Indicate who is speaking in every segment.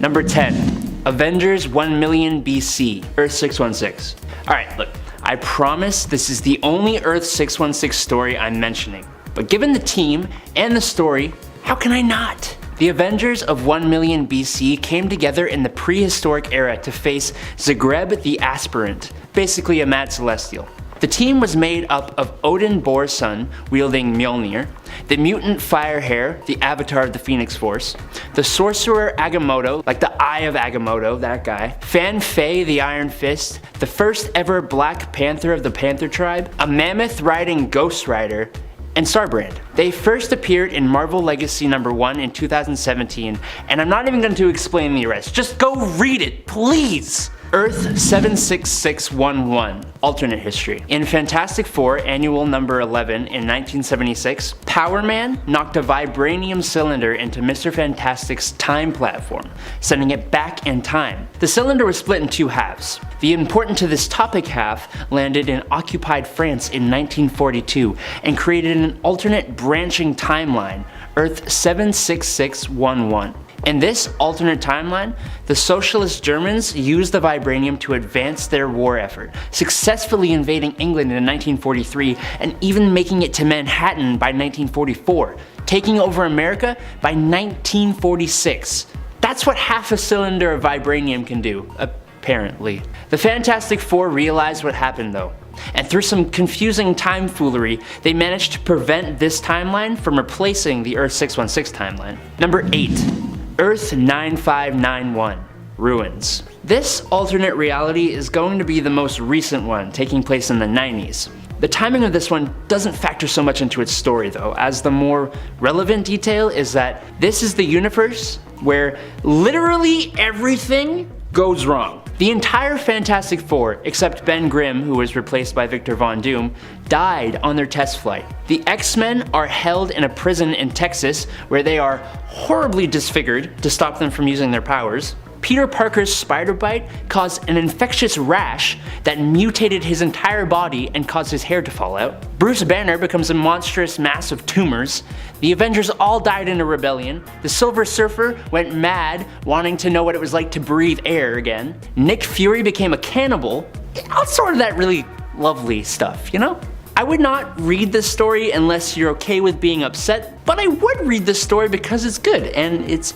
Speaker 1: Number 10, Avengers 1 million BC, Earth 616. Alright, look, I promise this is the only Earth 616 story I'm mentioning. But given the team and the story, how can I not? The Avengers of 1 million BC came together in the prehistoric era to face Zagreb the Aspirant, basically a mad celestial. The team was made up of Odin Bor's son, wielding Mjolnir, the mutant Firehair, the avatar of the Phoenix Force, the sorcerer Agamotto, like the Eye of Agamotto, that guy, Fan Fei the Iron Fist, the first ever Black Panther of the Panther tribe, a mammoth riding Ghost Rider, and Starbrand. They first appeared in Marvel Legacy #1 in 2017, and I'm not even going to explain the rest. Just go read it, please! Earth 76611, alternate history. In Fantastic Four Annual number 11 in 1976, Power Man knocked a vibranium cylinder into Mr. Fantastic's time platform, sending it back in time. The cylinder was split in two halves. The important to this topic half landed in occupied France in 1942 and created an alternate branching timeline, Earth 76611. In this alternate timeline, the socialist Germans used the vibranium to advance their war effort, successfully invading England in 1943 and even making it to Manhattan by 1944, taking over America by 1946. That's what half a cylinder of vibranium can do, apparently. The Fantastic Four realized what happened though, and through some confusing timefoolery, they managed to prevent this timeline from replacing the Earth 616 timeline. Number 8. Earth 9591, Ruins. This alternate reality is going to be the most recent one, taking place in the 90s. The timing of this one doesn't factor so much into its story though, as the more relevant detail is that this is the universe where literally everything goes wrong. The entire Fantastic Four, except Ben Grimm, who was replaced by Victor Von Doom, died on their test flight. The X-Men are held in a prison in Texas where they are horribly disfigured to stop them from using their powers. Peter Parker's spider bite caused an infectious rash that mutated his entire body and caused his hair to fall out. Bruce Banner becomes a monstrous mass of tumors. The Avengers all died in a rebellion. The Silver Surfer went mad, wanting to know what it was like to breathe air again. Nick Fury became a cannibal. All sort of that really lovely stuff, you know? I would not read this story unless you're okay with being upset, but I would read this story because it's good and it's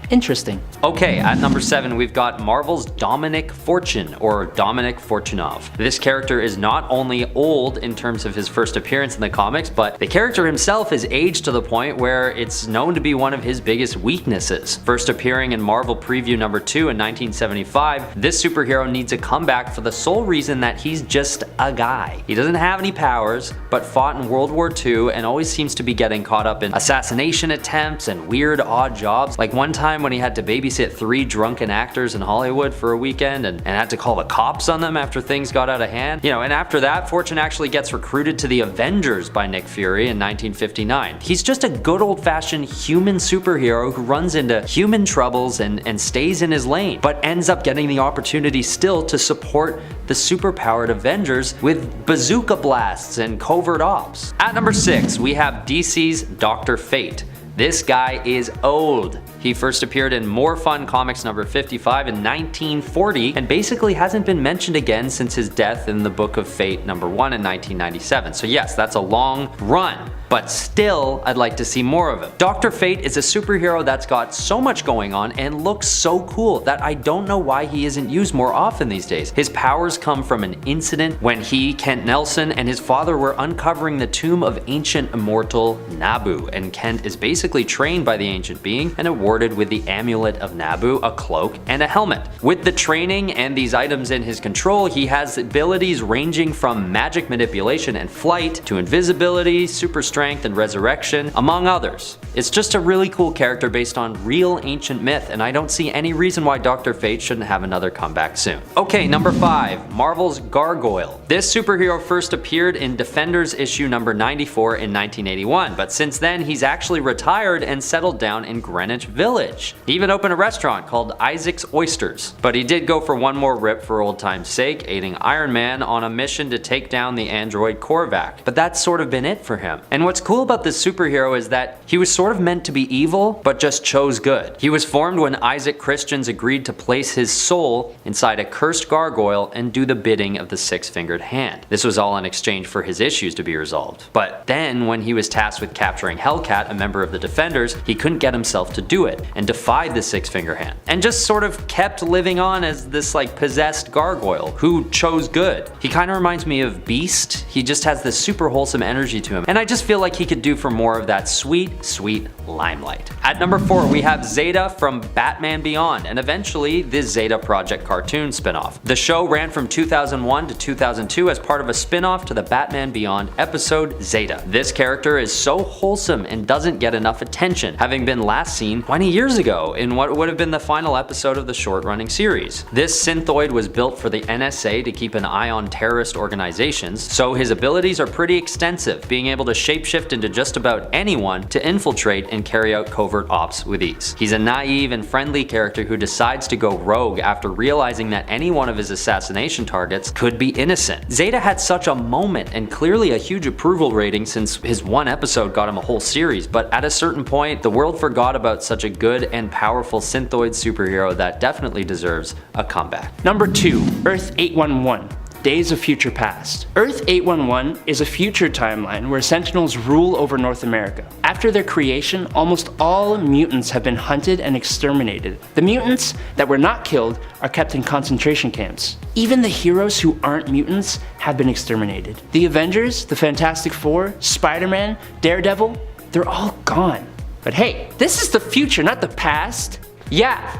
Speaker 1: interesting.
Speaker 2: Okay, at number 7 we've got Marvel's Dominic Fortune, or Dominic Fortunov. This character is not only old in terms of his first appearance in the comics, but the character himself is aged to the point where it's known to be one of his biggest weaknesses. First appearing in Marvel Preview number 2 in 1975, this superhero needs a comeback for the sole reason that he's just a guy. He doesn't have any powers, but fought in World War II and always seems to be getting caught up in assassination attempts and weird odd jobs. Like one time when he had to babysit 3 drunken actors in Hollywood for a weekend and had to call the cops on them after things got out of hand. You know, and after that, Fortune actually gets recruited to the Avengers by Nick Fury in 1959. He's just a good old-fashioned human superhero who runs into human troubles and stays in his lane, but ends up getting the opportunity still to support the superpowered Avengers with bazooka blasts and covert ops. At number 6, we have DC's Dr. Fate. This guy is old. He first appeared in More Fun Comics number 55 in 1940 and basically hasn't been mentioned again since his death in the Book of Fate number 1 in 1997. So yes, that's a long run, but still I'd like to see more of him. Dr. Fate is a superhero that's got so much going on and looks so cool that I don't know why he isn't used more often these days. His powers come from an incident when he, Kent Nelson, and his father were uncovering the tomb of ancient immortal Nabu, and Kent is basically trained by the ancient being and awarded with the Amulet of Nabu, a cloak, and a helmet. With the training and these items in his control, he has abilities ranging from magic manipulation and flight to invisibility, super strength, and resurrection, among others. It's just a really cool character based on real ancient myth, and I don't see any reason why Dr. Fate shouldn't have another comeback soon. Okay, number 5, Marvel's Gargoyle. This superhero first appeared in Defenders issue number 94 in 1981, but since then he's actually retired retired and settled down in Greenwich Village. He even opened a restaurant called Isaac's Oysters. But he did go for one more rip for old time's sake, aiding Iron Man on a mission to take down the android Korvac. But that's sort of been it for him. And what's cool about this superhero is that he was sort of meant to be evil, but just chose good. He was formed when Isaac Christians agreed to place his soul inside a cursed gargoyle and do the bidding of the six-fingered hand. This was all in exchange for his issues to be resolved. But then, when he was tasked with capturing Hellcat, a member of the Defenders, he couldn't get himself to do it, and defied the six-finger hand. And just sort of kept living on as this like possessed gargoyle, who chose good. He kinda reminds me of Beast. He just has this super wholesome energy to him, and I just feel like he could do for more of that sweet, sweet limelight. At number 4, we have Zeta from Batman Beyond, and eventually the Zeta Project cartoon spinoff. The show ran from 2001 to 2002 as part of a spinoff to the Batman Beyond episode Zeta. This character is so wholesome and doesn't get enough attention, having been last seen 20 years ago in what would have been the final episode of the short-running series. This synthoid was built for the NSA to keep an eye on terrorist organizations, so his abilities are pretty extensive, being able to shapeshift into just about anyone to infiltrate and carry out covert ops with ease. He's a naive and friendly character who decides to go rogue after realizing that any one of his assassination targets could be innocent. Zeta had such a moment and clearly a huge approval rating since his one episode got him a whole series, but at a certain point, the world forgot about such a good and powerful synthoid superhero that definitely deserves a comeback.
Speaker 1: Number 2, Earth 811. Days of Future Past. Earth 811 is a future timeline where Sentinels rule over North America. After their creation, almost all mutants have been hunted and exterminated. The mutants that were not killed are kept in concentration camps. Even the heroes who aren't mutants have been exterminated. The Avengers, the Fantastic Four, Spider-Man, Daredevil, they're all gone. But hey, this is the future, not the past. Yeah,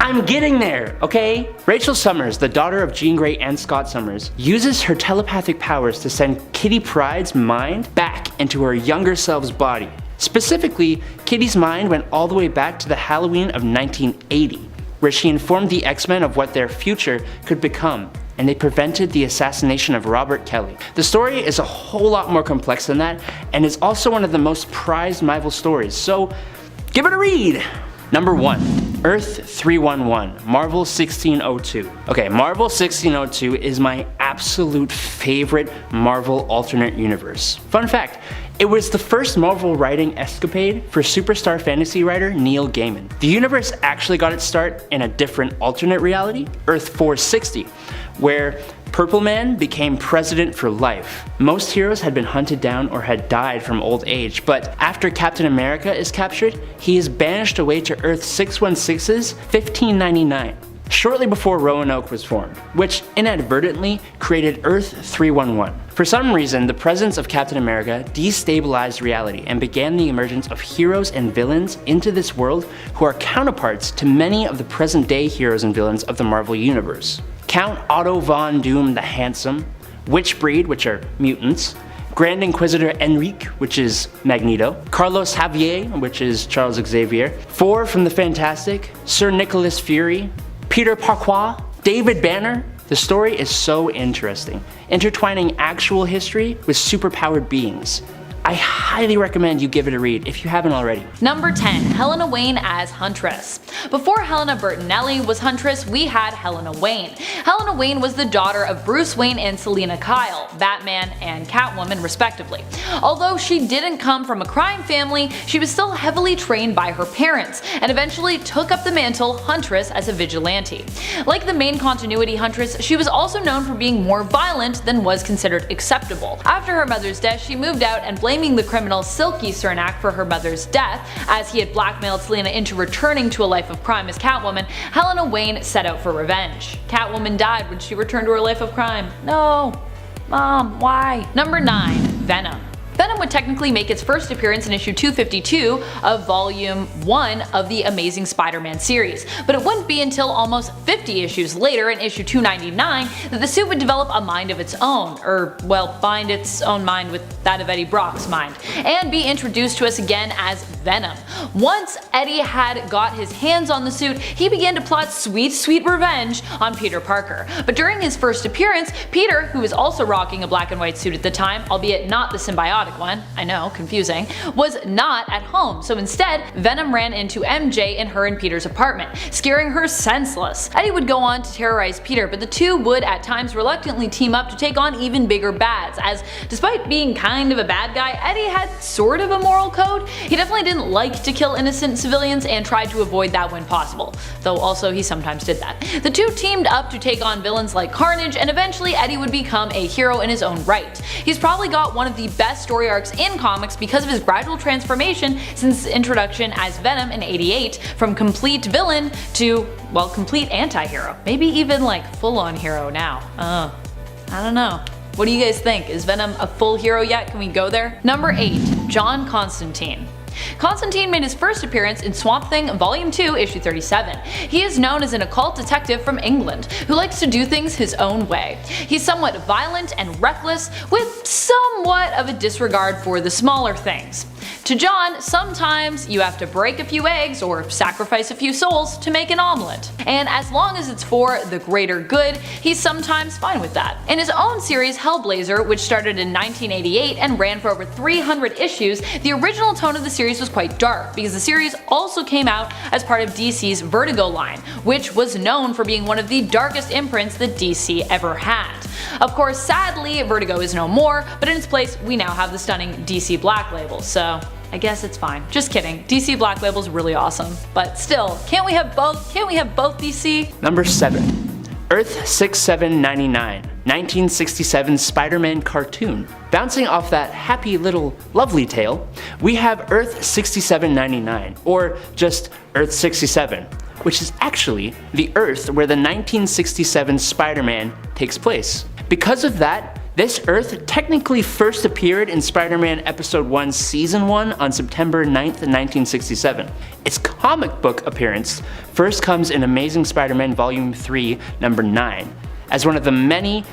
Speaker 1: I'm getting there, okay? Rachel Summers, the daughter of Jean Grey and Scott Summers, uses her telepathic powers to send Kitty Pryde's mind back into her younger self's body. Specifically, Kitty's mind went all the way back to the Halloween of 1980, where she informed the X-Men of what their future could become, and they prevented the assassination of Robert Kelly. The story is a whole lot more complex than that, and is also one of the most prized Marvel stories, so give it a read! Number 1. Earth 311, Marvel 1602. Okay, Marvel 1602 is my absolute favorite Marvel alternate universe. Fun fact, it was the first Marvel writing escapade for superstar fantasy writer Neil Gaiman. The universe actually got its start in a different alternate reality, Earth 460, where Purple Man became president for life. Most heroes had been hunted down or had died from old age, but after Captain America is captured, he is banished away to Earth 616's 1599, shortly before Roanoke was formed, which inadvertently created Earth 311. For some reason, the presence of Captain America destabilized reality and began the emergence of heroes and villains into this world who are counterparts to many of the present-day heroes and villains of the Marvel Universe. Count Otto von Doom the Handsome, Witchbreed, which are mutants, Grand Inquisitor Enrique, which is Magneto, Carlos Xavier, which is Charles Xavier, Four from the Fantastic, Sir Nicholas Fury, Peter Parquois, David Banner. The story is so interesting, intertwining actual history with superpowered beings. I highly recommend you give it a read if you haven't already.
Speaker 3: Number 10. Helena Wayne as Huntress. Before Helena Bertinelli was Huntress, we had Helena Wayne. Helena Wayne was the daughter of Bruce Wayne and Selina Kyle, Batman and Catwoman respectively. Although she didn't come from a crime family, she was still heavily trained by her parents, and eventually took up the mantle Huntress as a vigilante. Like the main continuity Huntress, she was also known for being more violent than was considered acceptable. After her mother's death, she moved out and blaming the criminal Silky Cernak for her mother's death, as he had blackmailed Selina into returning to a life of crime as Catwoman, Helena Wayne set out for revenge. Catwoman died when she returned to her life of crime. No. Mom, why? Number 9. Venom. Venom would technically make its first appearance in issue 252 of volume 1 of the Amazing Spider-Man series, but it wouldn't be until almost 50 issues later in issue 299 that the suit would develop a mind of its own, or well, bind its own mind with that of Eddie Brock's mind, and be introduced to us again as Venom. Once Eddie had got his hands on the suit, he began to plot sweet, sweet revenge on Peter Parker. But during his first appearance, Peter, who was also rocking a black and white suit at the time, albeit not the symbiotic chaotic one, I know, confusing, was not at home, so instead, Venom ran into MJ in her and Peter's apartment, scaring her senseless. Eddie would go on to terrorize Peter, but the two would at times reluctantly team up to take on even bigger bads, as despite being kind of a bad guy, Eddie had sort of a moral code. He definitely didn't like to kill innocent civilians and tried to avoid that when possible, though also he sometimes did that. The two teamed up to take on villains like Carnage, and eventually Eddie would become a hero in his own right. He's probably got one of the best story arcs in comics because of his gradual transformation since his introduction as Venom in '88, from complete villain to, well, complete anti-hero. Maybe even like full-on hero now. I don't know. What do you guys think? Is Venom a full hero yet? Can we go there? Number 8. John Constantine. Constantine made his first appearance in Swamp Thing Volume 2, Issue 37. He is known as an occult detective from England who likes to do things his own way. He's somewhat violent and reckless, with somewhat of a disregard for the smaller things. To John, sometimes you have to break a few eggs or sacrifice a few souls to make an omelet. And as long as it's for the greater good, he's sometimes fine with that. In his own series Hellblazer, which started in 1988 and ran for over 300 issues, the original tone of the series was quite dark, because the series also came out as part of DC's Vertigo line, which was known for being one of the darkest imprints that DC ever had. Of course, sadly, Vertigo is no more, but in its place we now have the stunning DC Black Label, so I guess it's fine. Just kidding. DC Black Label's really awesome. But still, can't we have both? Can't we have both DC?
Speaker 1: Number 7. Earth 6799, 1967 Spider-Man cartoon. Bouncing off that happy little lovely tale, we have Earth 6799, or just Earth 67, which is actually the Earth where the 1967 Spider-Man takes place. Because of that, this Earth technically first appeared in Spider-Man Episode 1 Season 1 on September 9th, 1967. Its comic book appearance first comes in Amazing Spider-Man Volume 3, number 9, as one of the many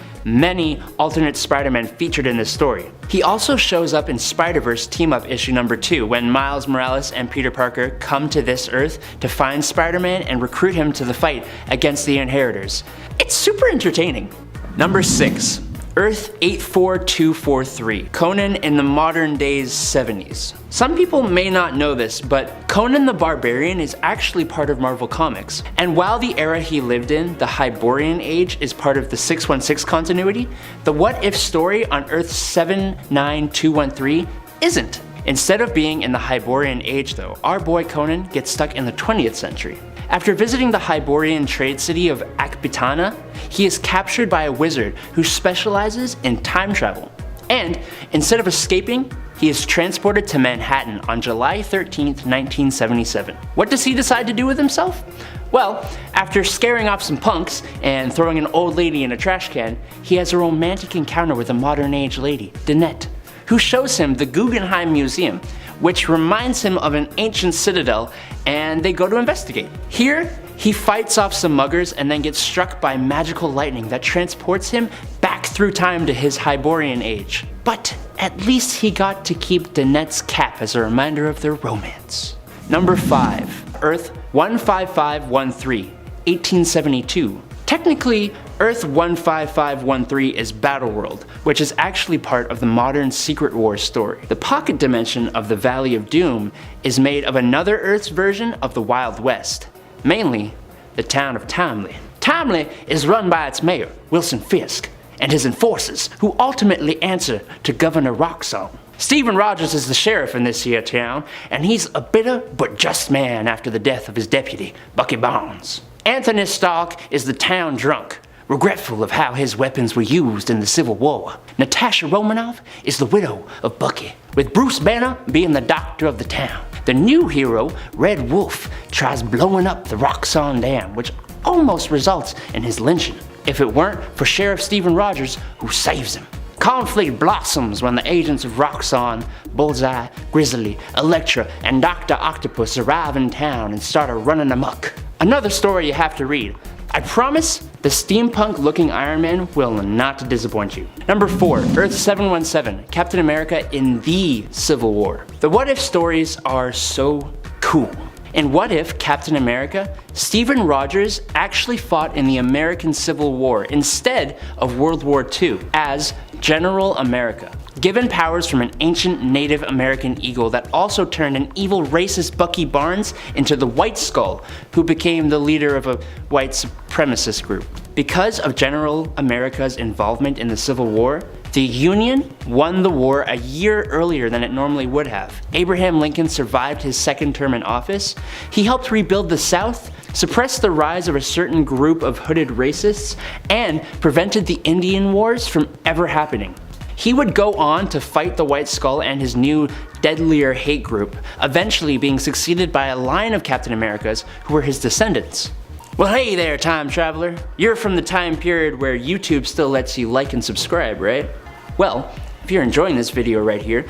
Speaker 1: alternate Spider-Man featured in this story. He also shows up in Spider-Verse Team-Up issue number 2 when Miles Morales and Peter Parker come to this Earth to find Spider-Man and recruit him to the fight against the Inheritors. It's super entertaining. Number 6. Earth 84243, Conan in the modern day's 70s. Some people may not know this, but Conan the Barbarian is actually part of Marvel Comics. And while the era he lived in, the Hyborian Age, is part of the 616 continuity, the What If story on Earth 79213 isn't. Instead of being in the Hyborian Age though, our boy Conan gets stuck in the 20th century. After visiting the Hyborian trade city of Akbitana, he is captured by a wizard who specializes in time travel. And instead of escaping, he is transported to Manhattan on July 13th, 1977. What does he decide to do with himself? Well, after scaring off some punks and throwing an old lady in a trash can, he has a romantic encounter with a modern age lady, Danette, who shows him the Guggenheim Museum, which reminds him of an ancient citadel, and they go to investigate. Here, he fights off some muggers and then gets struck by magical lightning that transports him back through time to his Hyborian age. But at least he got to keep Danette's cap as a reminder of their romance. Number 5. Earth 15513, 1872. Technically, Earth 15513 is Battleworld, which is actually part of the modern Secret Wars story. The pocket dimension of the Valley of Doom is made of another Earth's version of the Wild West, mainly the town of Timely. Timely is run by its mayor, Wilson Fisk, and his enforcers, who ultimately answer to Governor Roxxon. Stephen Rogers is the sheriff in this here town, and he's a bitter but just man after the death of his deputy, Bucky Barnes. Anthony Stark is the town drunk, regretful of how his weapons were used in the Civil War. Natasha Romanoff is the widow of Bucky, with Bruce Banner being the doctor of the town. The new hero, Red Wolf, tries blowing up the Roxxon Dam, which almost results in his lynching, if it weren't for Sheriff Stephen Rogers, who saves him. Conflict blossoms when the agents of Roxxon, Bullseye, Grizzly, Elektra, and Dr. Octopus arrive in town and start running amok. Another story you have to read. I promise the steampunk looking Iron Man will not disappoint you. Number 4, Earth 717, Captain America in the Civil War. The What If stories are so cool. In What If Captain America, Stephen Rogers actually fought in the American Civil War instead of World War II as General America. Given powers from an ancient Native American eagle that also turned an evil racist Bucky Barnes into the White Skull, who became the leader of a white supremacist group. Because of General America's involvement in the Civil War, the Union won the war a year earlier than it normally would have. Abraham Lincoln survived his second term in office. He helped rebuild the South, suppressed the rise of a certain group of hooded racists, and prevented the Indian Wars from ever happening. He would go on to fight the White Skull and his new, deadlier hate group, eventually being succeeded by a line of Captain Americas who were his descendants. Well, hey there, time traveler. You're from the time period where YouTube still lets you like and subscribe, right? Well, if you're enjoying this video right here,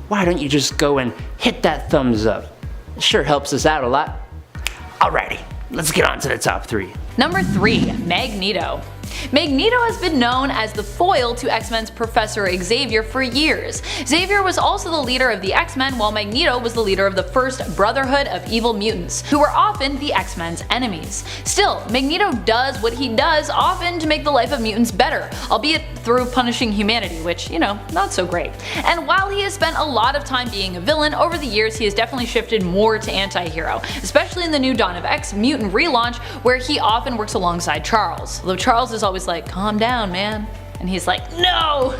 Speaker 1: why don't you just go and hit that thumbs up? It sure helps us out a lot. Alrighty, let's get on to the top 3.
Speaker 3: Number 3. Magneto. Magneto has been known as the foil to X-Men's Professor Xavier for years. Xavier was also the leader of the X-Men, while Magneto was the leader of the first Brotherhood of Evil Mutants, who were often the X-Men's enemies. Still, Magneto does what he does often to make the life of mutants better, albeit through punishing humanity, which, you know, not so great. And while he has spent a lot of time being a villain, over the years he has definitely shifted more to anti-hero, especially in the new Dawn of X Mutant relaunch, where he often works alongside Charles. Though Charles is always like, calm down, man. And he's like, no!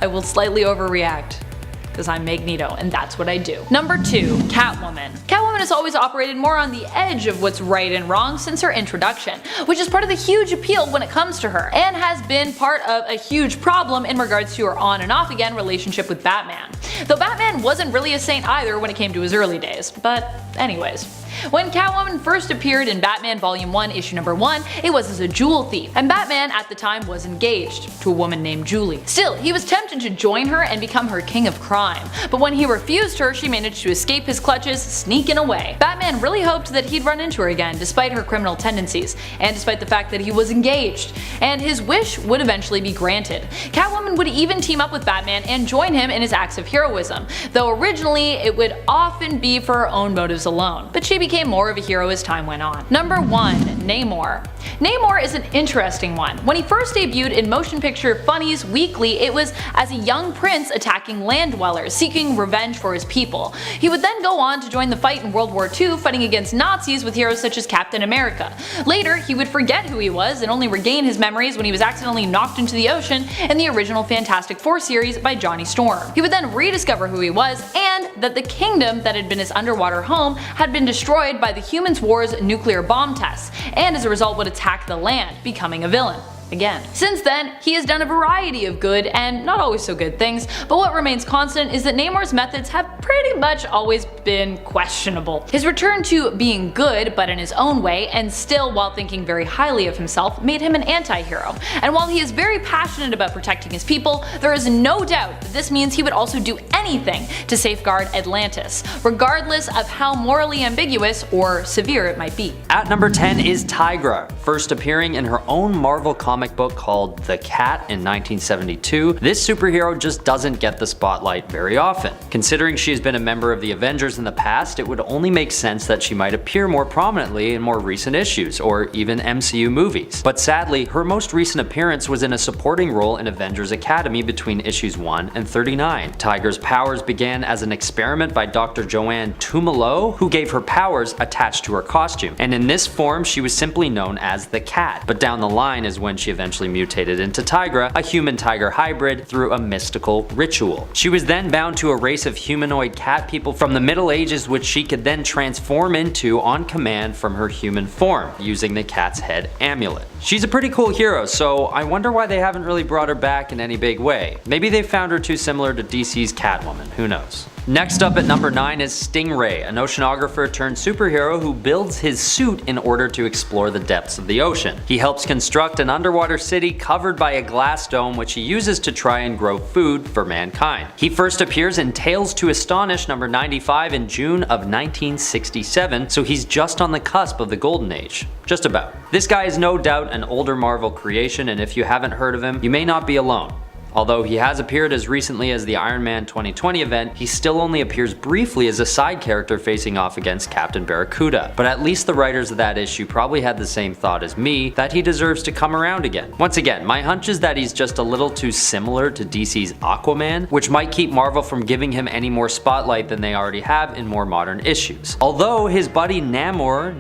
Speaker 3: I will slightly overreact, because I'm Magneto, and that's what I do. Number 2. Catwoman. Catwoman has always operated more on the edge of what's right and wrong since her introduction, which is part of the huge appeal when it comes to her, and has been part of a huge problem in regards to her on and off again relationship with Batman. Though Batman wasn't really a saint either when it came to his early days, but anyways. When Catwoman first appeared in Batman Volume 1 issue number 1, it was as a jewel thief, and Batman at the time was engaged to a woman named Julie. Still, he was tempted to join her and become her king of crime, but when he refused her, she managed to escape his clutches, sneaking away. Batman really hoped that he'd run into her again despite her criminal tendencies, and despite the fact that he was engaged, and his wish would eventually be granted. Catwoman would even team up with Batman and join him in his acts of heroism, though originally it would often be for her own motives alone, but she became more of a hero as time went on. Number 1. Namor. Namor is an interesting one. When he first debuted in Motion Picture Funnies Weekly, it was as a young prince attacking land dwellers, seeking revenge for his people. He would then go on to join the fight in World War II, fighting against Nazis with heroes such as Captain America. Later, he would forget who he was and only regain his memories when he was accidentally knocked into the ocean in the original Fantastic Four series by Johnny Storm. He would then rediscover who he was, and that the kingdom that had been his underwater home had been destroyed by the Humans War's nuclear bomb tests, and as a result would attack the land, becoming a villain. Again. Since then, he has done a variety of good and not always so good things, but what remains constant is that Namor's methods have pretty much always been questionable. His return to being good, but in his own way, and still while thinking very highly of himself, made him an anti-hero. And while he is very passionate about protecting his people, there is no doubt that this means he would also do anything to safeguard Atlantis, regardless of how morally ambiguous or severe it might be.
Speaker 2: At number 10 is Tigra, first appearing in her own Marvel comic book called The Cat in 1972. This superhero just doesn't get the spotlight very often. Considering she has been a member of the Avengers in the past, it would only make sense that she might appear more prominently in more recent issues, or even MCU movies. But sadly, her most recent appearance was in a supporting role in Avengers Academy between issues 1 and 39. Tigra's powers began as an experiment by Dr. Joanne Tumalo, who gave her powers attached to her costume, and in this form she was simply known as the Cat. But down the line is when she eventually mutated into Tigra, a human-tiger hybrid, through a mystical ritual. She was then bound to a race of humanoid cat people from the Middle Ages, which she could then transform into on command from her human form, using the cat's head amulet. She's a pretty cool hero, so I wonder why they haven't really brought her back in any big way. Maybe they found her too similar to DC's Catwoman, who knows. Next up at number 9 is Stingray, an oceanographer turned superhero who builds his suit in order to explore the depths of the ocean. He helps construct an underwater city covered by a glass dome which he uses to try and grow food for mankind. He first appears in Tales to Astonish number 95 in June of 1967, so he's just on the cusp of the golden age. Just about. This guy is no doubt an older Marvel creation, and if you haven't heard of him, you may not be alone. Although he has appeared as recently as the Iron Man 2020 event, he still only appears briefly as a side character facing off against Captain Barracuda. But at least the writers of that issue probably had the same thought as me, that he deserves to come around again. Once again, my hunch is that he's just a little too similar to DC's Aquaman, which might keep Marvel from giving him any more spotlight than they already have in more modern issues. Although his buddy Namor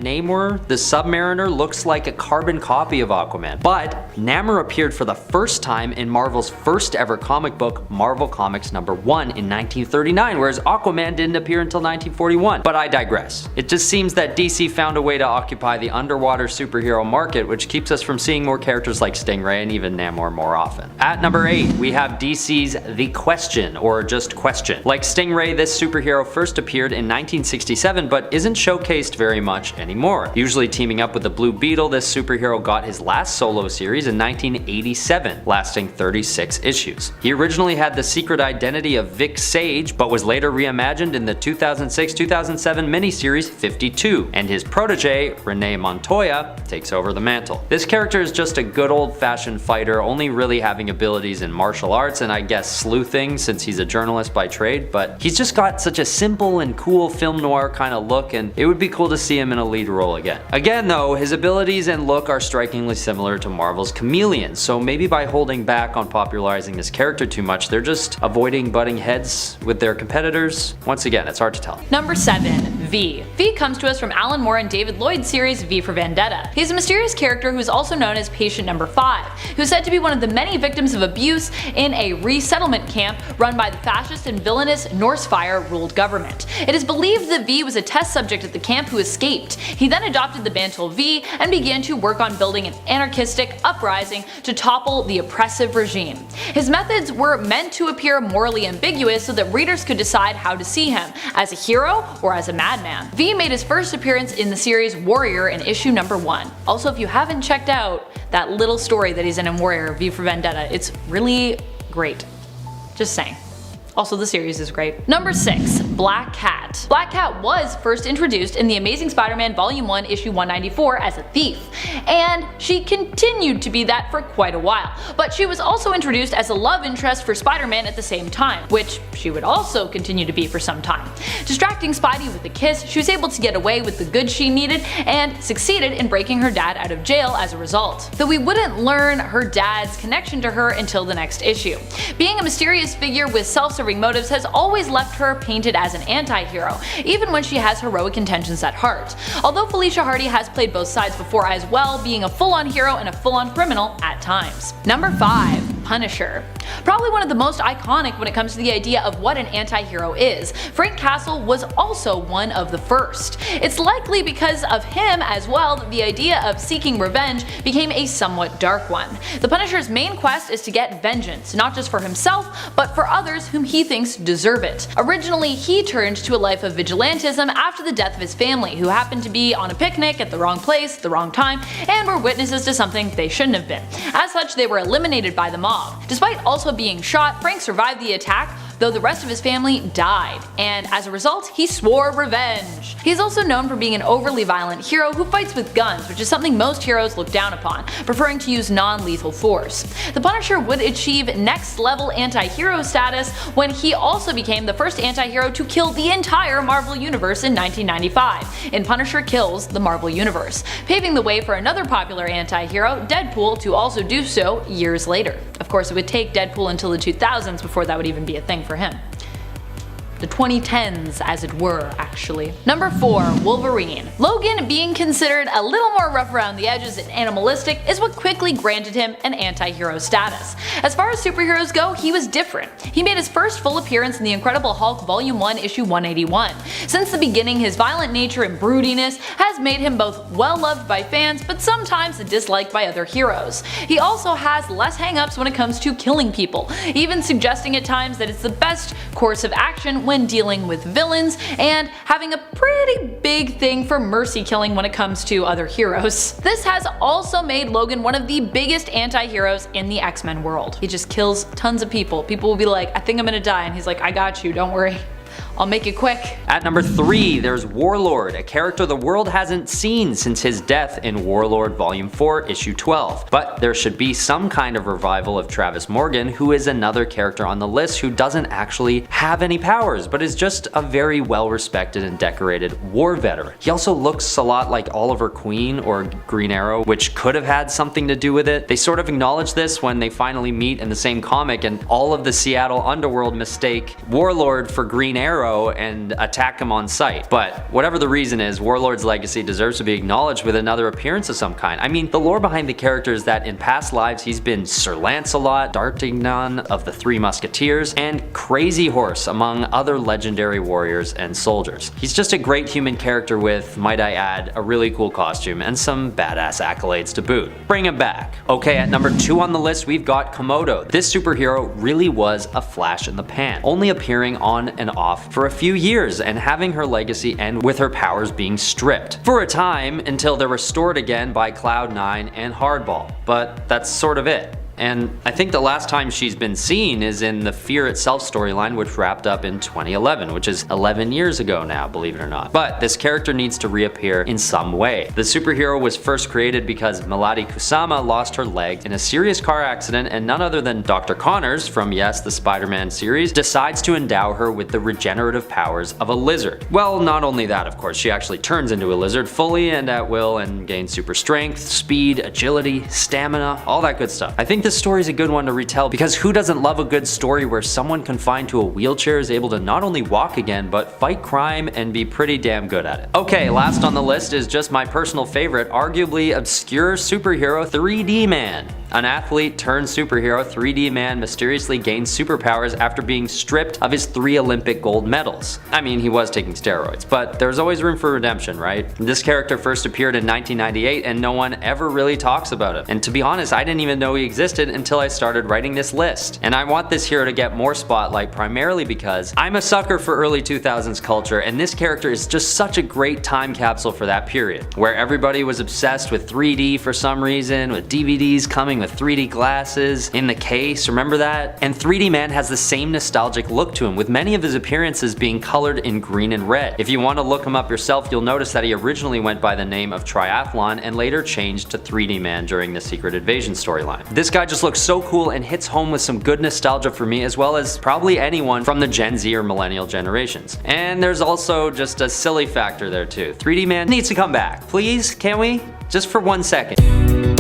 Speaker 2: the Submariner, looks like a carbon copy of Aquaman. But Namor appeared for the first time in Marvel's first ever comic book, Marvel Comics #1 in 1939, whereas Aquaman didn't appear until 1941. But I digress. It just seems that DC found a way to occupy the underwater superhero market, which keeps us from seeing more characters like Stingray and even Namor more often. At number 8, we have DC's The Question, or just Question. Like Stingray, this superhero first appeared in 1967, but isn't showcased very much anymore. Usually teaming up with the Blue Beetle, this superhero got his last solo series in 1987, lasting 36 issues. He originally had the secret identity of Vic Sage, but was later reimagined in the 2006-2007 miniseries 52, and his protege, Renee Montoya, takes over the mantle. This character is just a good old-fashioned fighter, only really having abilities in martial arts and I guess sleuthing since he's a journalist by trade, but he's just got such a simple and cool film noir kind of look, and it would be cool to see him in a lead role again. Again though, his abilities and look are strikingly similar to Marvel's Chameleon, so maybe by holding back on popularizing this character too much, they're just avoiding butting heads with their competitors. Once again, it's hard to tell.
Speaker 3: Number 7. V. V comes to us from Alan Moore and David Lloyd's series V for Vendetta. He's a mysterious character who is also known as Patient Number 5, who's said to be one of the many victims of abuse in a resettlement camp run by the fascist and villainous Norse Fire-ruled government. It is believed that V was a test subject at the camp who escaped. He then adopted the mantle V and began to work on building an anarchistic uprising to topple the oppressive regime. His methods were meant to appear morally ambiguous so that readers could decide how to see him, as a hero or as a madman. V made his first appearance in the series Warrior in issue number 1. Also, if you haven't checked out that little story that he's in Warrior, V for Vendetta, it's really great. Just saying. Also, the series is great. Number 6. Black Cat. Black Cat was first introduced in The Amazing Spider-Man Volume 1 issue 194 as a thief, and she continued to be that for quite a while. But she was also introduced as a love interest for Spider-Man at the same time, which she would also continue to be for some time. Distracting Spidey with a kiss, she was able to get away with the goods she needed and succeeded in breaking her dad out of jail as a result. Though we wouldn't learn her dad's connection to her until the next issue. Being a mysterious figure with self-serving motives has always left her painted as an anti-hero, even when she has heroic intentions at heart. Although Felicia Hardy has played both sides before as well, being a full-on hero and a full-on criminal at times. Number 5. Punisher. Probably one of the most iconic when it comes to the idea of what an anti-hero is. Frank Castle was also one of the first. It's likely because of him as well that the idea of seeking revenge became a somewhat dark one. The Punisher's main quest is to get vengeance, not just for himself, but for others whom he thinks deserve it. Originally, he turned to a life of vigilantism after the death of his family, who happened to be on a picnic at the wrong place, the wrong time, and were witnesses to something they shouldn't have been. As such, they were eliminated by the mob. Despite also being shot, Frank survived the attack, though the rest of his family died, and as a result, he swore revenge. He's also known for being an overly violent hero who fights with guns, which is something most heroes look down upon, preferring to use non-lethal force. The Punisher would achieve next-level anti-hero status when he also became the first anti-hero to kill the entire Marvel Universe in 1995, in Punisher Kills the Marvel Universe, paving the way for another popular anti-hero, Deadpool, to also do so years later. Of course, it would take Deadpool until the 2000s before that would even be a thing for him. The 2010s, as it were, actually. Number 4. Wolverine. Logan, being considered a little more rough around the edges and animalistic, is what quickly granted him an anti-hero status. As far as superheroes go, he was different. He made his first full appearance in The Incredible Hulk Volume 1 issue 181. Since the beginning, his violent nature and broodiness has made him both well-loved by fans, but sometimes disliked by other heroes. He also has less hang-ups when it comes to killing people, even suggesting at times that it's the best course of action when dealing with villains, and having a pretty big thing for mercy killing when it comes to other heroes. This has also made Logan one of the biggest anti-heroes in the X-Men world. He just kills tons of people. People will be like, I think I'm gonna die, and he's like, I got you, don't worry. I'll make it quick.
Speaker 2: At number 3, there's Warlord, a character the world hasn't seen since his death in Warlord Volume 4, Issue 12. But there should be some kind of revival of Travis Morgan, who is another character on the list who doesn't actually have any powers, but is just a very well-respected and decorated war veteran. He also looks a lot like Oliver Queen or Green Arrow, which could have had something to do with it. They sort of acknowledge this when they finally meet in the same comic, and all of the Seattle underworld mistake Warlord for Green Arrow and attack him on sight. But whatever the reason is, Warlord's legacy deserves to be acknowledged with another appearance of some kind. I mean, the lore behind the character is that in past lives he's been Sir Lancelot, D'Artagnan of the Three Musketeers, and Crazy Horse among other legendary warriors and soldiers. He's just a great human character with, might I add, a really cool costume and some badass accolades to boot. Bring him back. Okay, at number 2 on the list we've got Komodo. This superhero really was a flash in the pan, only appearing on and off for a few years and having her legacy end with her powers being stripped. For a time, until they're restored again by Cloud9 and Hardball, but that's sort of it. And I think the last time she's been seen is in the Fear Itself storyline, which wrapped up in 2011, which is 11 years ago now, believe it or not. But this character needs to reappear in some way. The superhero was first created because Melody Kusama lost her leg in a serious car accident, and none other than Dr. Connors from, yes, the Spider-Man series, decides to endow her with the regenerative powers of a lizard. Well, not only that, of course, she actually turns into a lizard fully and at will and gains super strength, speed, agility, stamina, all that good stuff. I think this story is a good one to retell because who doesn't love a good story where someone confined to a wheelchair is able to not only walk again, but fight crime and be pretty damn good at it. Okay, last on the list is just my personal favorite, arguably obscure superhero 3D Man. An athlete turned superhero, 3D Man mysteriously gained superpowers after being stripped of his 3 Olympic gold medals. I mean, he was taking steroids, but there's always room for redemption, right? This character first appeared in 1998 and no one ever really talks about him. And to be honest, I didn't even know he existed until I started writing this list. And I want this hero to get more spotlight primarily because I'm a sucker for early 2000s culture, and this character is just such a great time capsule for that period, where everybody was obsessed with 3D for some reason, with DVDs coming with 3D glasses in the case, remember that? And 3D Man has the same nostalgic look to him, with many of his appearances being colored in green and red. If you want to look him up yourself, you'll notice that he originally went by the name of Triathlon and later changed to 3D Man during the Secret Invasion storyline. This guy just looks so cool and hits home with some good nostalgia for me, as well as probably anyone from the Gen Z or millennial generations. And there's also just a silly factor there too. 3D Man needs to come back. Please, can we? Just for 1 second.